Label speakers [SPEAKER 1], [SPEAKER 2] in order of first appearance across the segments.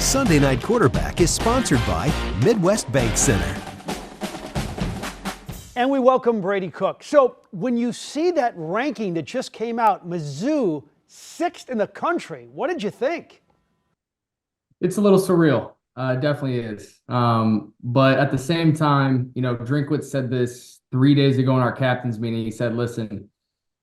[SPEAKER 1] Sunday Night Quarterback is sponsored by Midwest Bank Center.
[SPEAKER 2] And we welcome Brady Cook. So when you see that ranking that just came out, Mizzou, 6th in the country, what did you think?
[SPEAKER 3] It's a little surreal. It definitely is. But at the same time, Drinkwitz said this 3 days ago in our captain's meeting. He said, listen,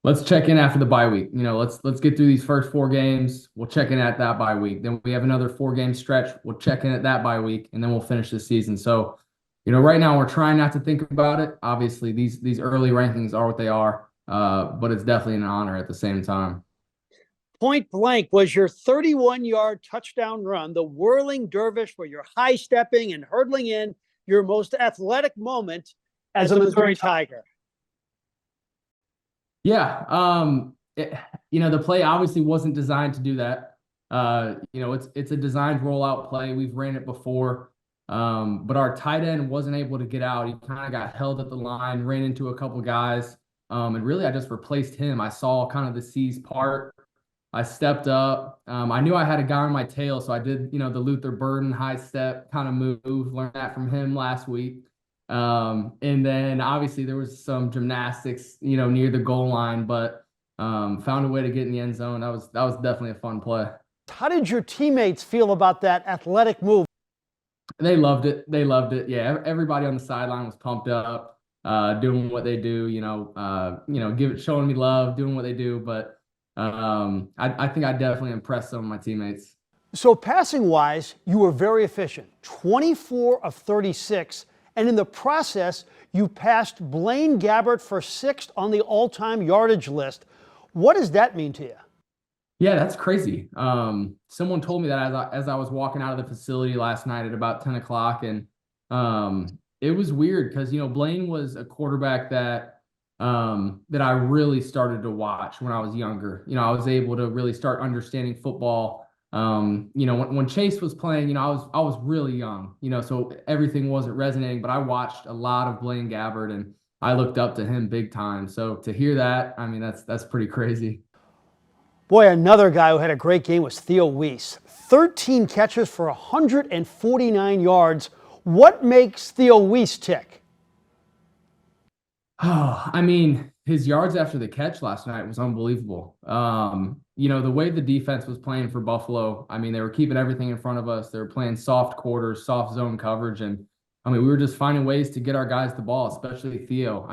[SPEAKER 3] let's check in after the bye week. Let's get through these first 4 games. We'll check in at that bye week. Then we have another 4-game stretch. We'll check in at that bye week, and then we'll finish the season. So, right now we're trying not to think about it. Obviously, these early rankings are what they are, but it's definitely an honor at the same time.
[SPEAKER 2] Point blank was your 31-yard touchdown run, the whirling dervish where you're high-stepping and hurdling in, your most athletic moment as a Missouri Tiger.
[SPEAKER 3] Yeah, the play obviously wasn't designed to do that. It's a designed rollout play. We've ran it before, but our tight end wasn't able to get out. He kind of got held at the line, ran into a couple guys, and really I just replaced him. I saw kind of the seas part. I stepped up. I knew I had a guy on my tail, so I did, the Luther Burden high step kind of move. Learned that from him last week. And then obviously there was some gymnastics, near the goal line, but found a way to get in the end zone. That was definitely a fun play.
[SPEAKER 2] How did your teammates feel about that athletic move?
[SPEAKER 3] They loved it. Yeah, everybody on the sideline was pumped up, doing what they do. Showing me love, doing what they do, but. I think I definitely impressed some of my teammates.
[SPEAKER 2] So passing-wise, you were very efficient, 24 of 36, and in the process, you passed Blaine Gabbert for 6th on the all-time yardage list. What does that mean to you?
[SPEAKER 3] Yeah, that's crazy. Someone told me that as I was walking out of the facility last night at about 10 o'clock, and it was weird because, Blaine was a quarterback that I really started to watch when I was younger. I was able to really start understanding football. When Chase was playing, I was really young, so everything wasn't resonating, but I watched a lot of Blaine Gabbert and I looked up to him big time. So to hear that, that's pretty crazy.
[SPEAKER 2] Boy, another guy who had a great game was Theo Wease. 13 catches for 149 yards. What makes Theo Wiest tick?
[SPEAKER 3] Oh, his yards after the catch last night was unbelievable. The way the defense was playing for Buffalo, they were keeping everything in front of us. They were playing soft quarters, soft zone coverage, and we were just finding ways to get our guys the ball, especially Theo.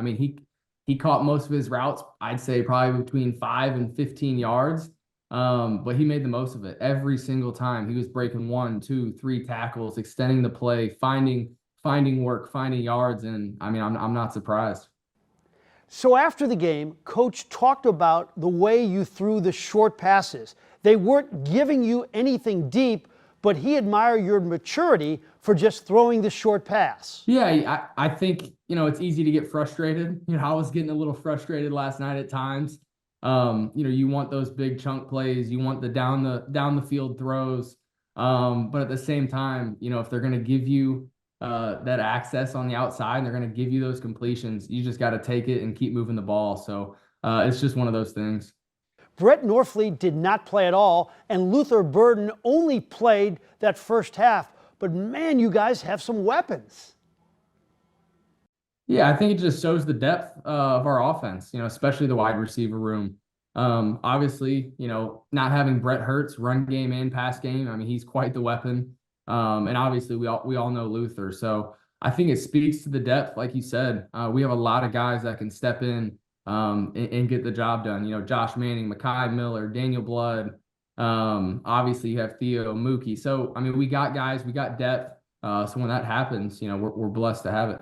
[SPEAKER 3] He caught most of his routes, I'd say probably between 5 and 15 yards, but he made the most of it every single time. He was breaking 1, 2, 3 tackles, extending the play, finding work, finding yards, and I'm not surprised.
[SPEAKER 2] So after the game, Coach talked about the way you threw the short passes. They weren't giving you anything deep, but he admired your maturity for just throwing the short pass.
[SPEAKER 3] Yeah, I think, it's easy to get frustrated. I was getting a little frustrated last night at times. You want those big chunk plays. You want the down the field throws. But at the same time, if they're going to give you that access on the outside and they're going to give you those completions, you just got to take it and keep moving the ball. So it's just one of those things.
[SPEAKER 2] Brett Norfleet did not play at all, and Luther Burden only played that first half. But man, you guys have some weapons.
[SPEAKER 3] Yeah, I think it just shows the depth of our offense, especially the wide receiver room. Obviously, not having Brett Hurts run game and pass game, he's quite the weapon. And obviously we all know Luther. So I think it speaks to the depth, like you said. We have a lot of guys that can step in and get the job done. Josh Manning, Mekhi Miller, Daniel Blood. Obviously you have Theo, Mookie. So, we got guys, we got depth. So when that happens, we're blessed to have it.